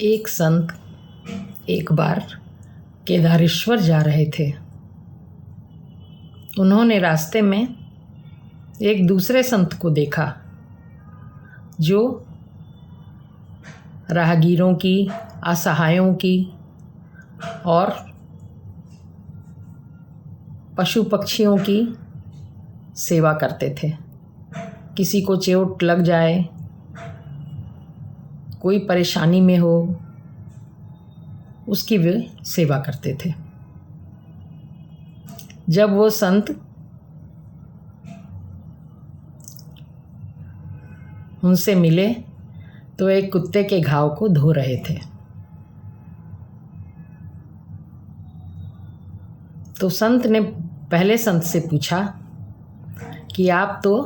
एक संत एक बार केदारेश्वर जा रहे थे। उन्होंने रास्ते में एक दूसरे संत को देखा जो राहगीरों की, असहायों की और पशु पक्षियों की सेवा करते थे। किसी को चोट लग जाए, कोई परेशानी में हो, उसकी वे सेवा करते थे। जब वो संत उनसे मिले तो एक कुत्ते के घाव को धो रहे थे। तो संत ने पहले संत से पूछा कि आप तो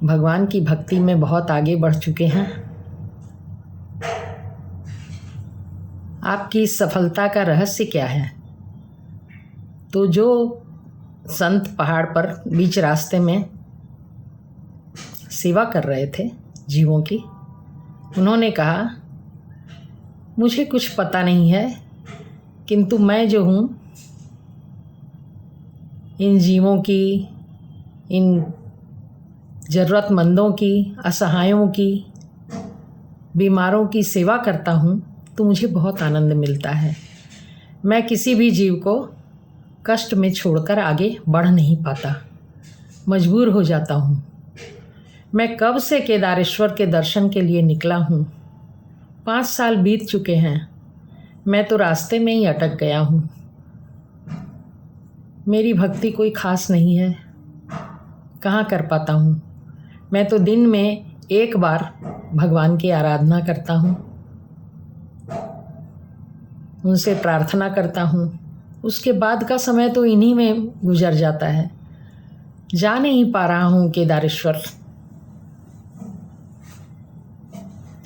भगवान की भक्ति में बहुत आगे बढ़ चुके हैं, आपकी इस सफलता का रहस्य क्या है? तो जो संत पहाड़ पर बीच रास्ते में सेवा कर रहे थे जीवों की, उन्होंने कहा, मुझे कुछ पता नहीं है, किंतु मैं जो हूँ इन जीवों की, इन ज़रूरतमंदों की, असहायों की, बीमारों की सेवा करता हूँ तो मुझे बहुत आनंद मिलता है। मैं किसी भी जीव को कष्ट में छोड़कर आगे बढ़ नहीं पाता, मजबूर हो जाता हूँ। मैं कब से केदारेश्वर के दर्शन के लिए निकला हूँ, 5 साल बीत चुके हैं। मैं तो रास्ते में ही अटक गया हूँ। मेरी भक्ति कोई खास नहीं है, कहाँ कर पाता हूँ। मैं तो दिन में एक बार भगवान की आराधना करता हूँ, उनसे प्रार्थना करता हूँ। उसके बाद का समय तो इन्हीं में गुजर जाता है। जा नहीं पा रहा हूँ केदारेश्वर।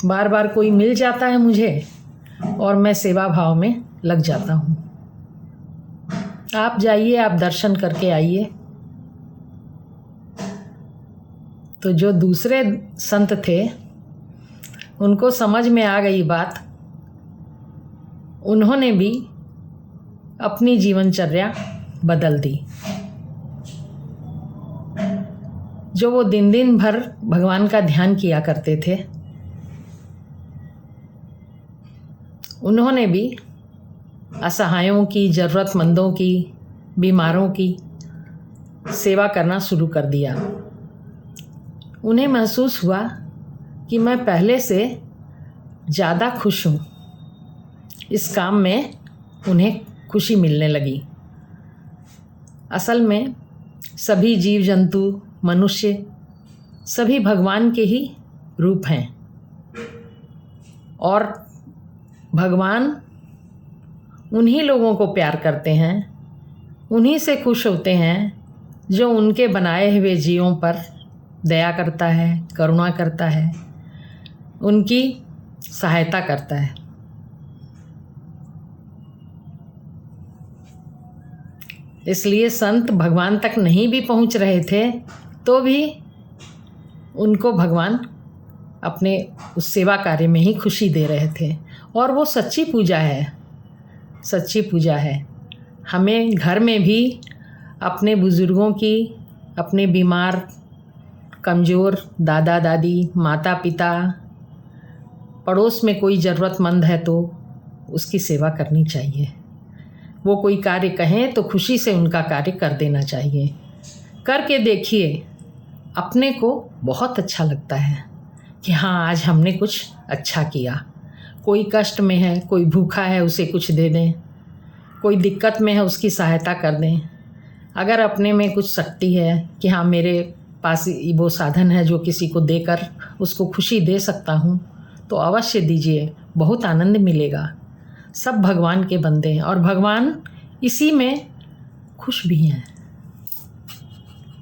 बार बार कोई मिल जाता है मुझे और मैं सेवा भाव में लग जाता हूँ। आप जाइए, आप दर्शन करके आइए। तो जो दूसरे संत थे उनको समझ में आ गई बात। उन्होंने भी अपनी जीवनचर्या बदल दी। जो वो दिन दिन भर भगवान का ध्यान किया करते थे, उन्होंने भी असहायों की, ज़रूरतमंदों की, बीमारों की सेवा करना शुरू कर दिया। उन्हें महसूस हुआ कि मैं पहले से ज़्यादा खुश हूँ। इस काम में उन्हें खुशी मिलने लगी। असल में सभी जीव जंतु, मनुष्य सभी भगवान के ही रूप हैं और भगवान उन्हीं लोगों को प्यार करते हैं, उन्हीं से खुश होते हैं जो उनके बनाए हुए जीवों पर दया करता है, करुणा करता है, उनकी सहायता करता है। इसलिए संत भगवान तक नहीं भी पहुंच रहे थे तो भी उनको भगवान अपने उस सेवा कार्य में ही खुशी दे रहे थे। और वो सच्ची पूजा है, सच्ची पूजा है। हमें घर में भी अपने बुज़ुर्गों की, अपने बीमार कमज़ोर दादा दादी, माता पिता, पड़ोस में कोई ज़रूरतमंद है तो उसकी सेवा करनी चाहिए। वो कोई कार्य कहें तो खुशी से उनका कार्य कर देना चाहिए। करके देखिए, अपने को बहुत अच्छा लगता है कि हाँ, आज हमने कुछ अच्छा किया। कोई कष्ट में है, कोई भूखा है, उसे कुछ दे दें। कोई दिक्कत में है, उसकी सहायता कर दें। अगर अपने में कुछ शक्ति है कि हाँ, मेरे पास वो साधन है जो किसी को देकर उसको खुशी दे सकता हूँ, तो अवश्य दीजिए, बहुत आनंद मिलेगा। सब भगवान के बंदे हैं और भगवान इसी में खुश भी हैं।